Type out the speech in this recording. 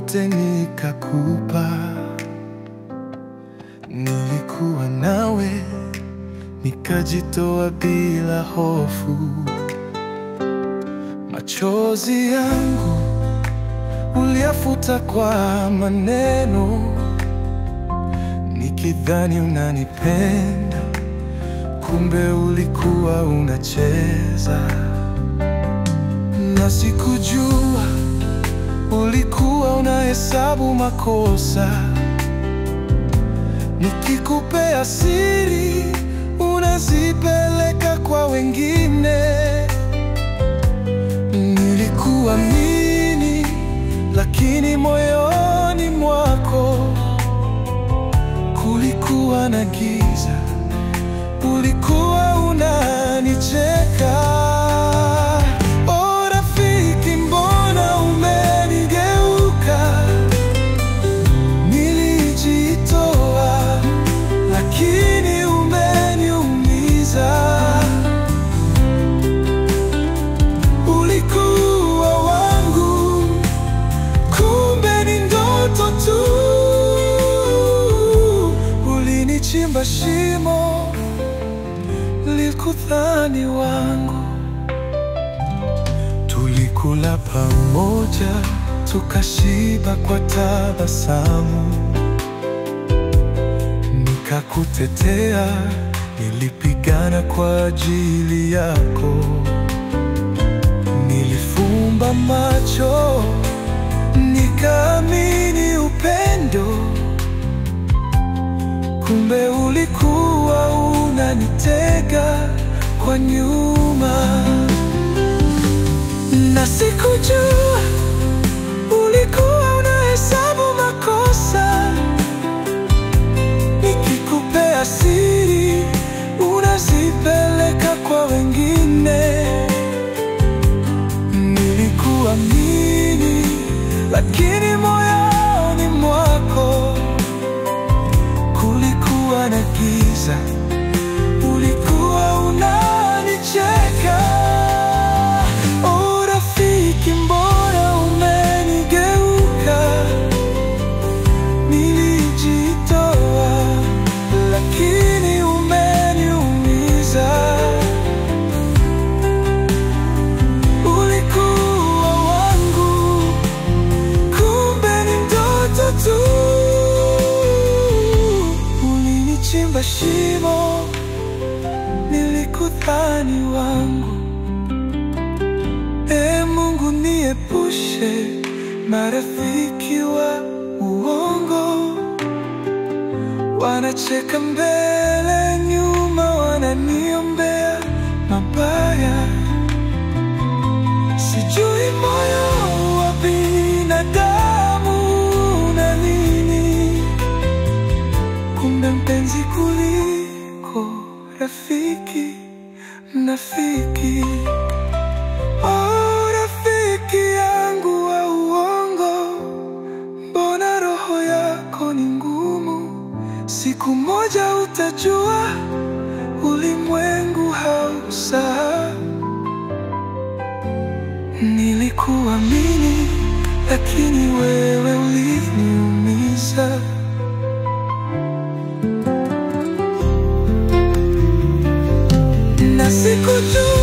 vyote nikakupa. Nilikuwa nawe, nikajitoa bila hofu. Machozi yangu uliyafuta kwa maneno, nikidhani unanipenda, kumbe ulikuwa unacheza. Na sikujua ulikuwa unahesabu makosa, nikikupea siri unazipeleka kwa wengine. Nilikuamini, lakini moyoni mwako kulikuwa na giza. Ulikuwa unanicheka. Oh rafiki, mbona umenigeuka? Nilijitoa, lakini umeniumiza. Ulikuwa wangu, kumbe ni ndoto tu. Ulinichimba shimo, nilikudhani wangu. Tulikula pamoja, tukashiba kwa tabasamu. Nikakutetea, nilipigana kwa ajili yako. Nilifumba macho, nikaamini upendo, kumbe ulikuwa unanitega kwa nyuma. Na sikujua ulikuwa unahesabu makosa, nikikupea siri unazipeleka kwa wengine. Nilikuamini, lakini moyoni mwako kulikuwa na giza. Ulikuwa unanicheka. Oh rafiki, mbona umenigeuka? Nilijitoa, lakini umeniumiza. Ulikuwa wangu, kumbe ni ndoto tu. Ulinichimba shimo, nilikudhani wangu. Mungu niepushe marafiki wa uongo, wanacheka mbele, nyuma wananiombea mabaya. Sijui moyo wa binadamu na nini, kumbe mpenzi kuliko rafiki, mnafiki. Oh rafiki yangu wa uongo, mbona roho yako ni ngumu? Siku moja utajua, ulimwengu hausahau. Nilikuamini, lakini wewe uliniumiza. Na sikujua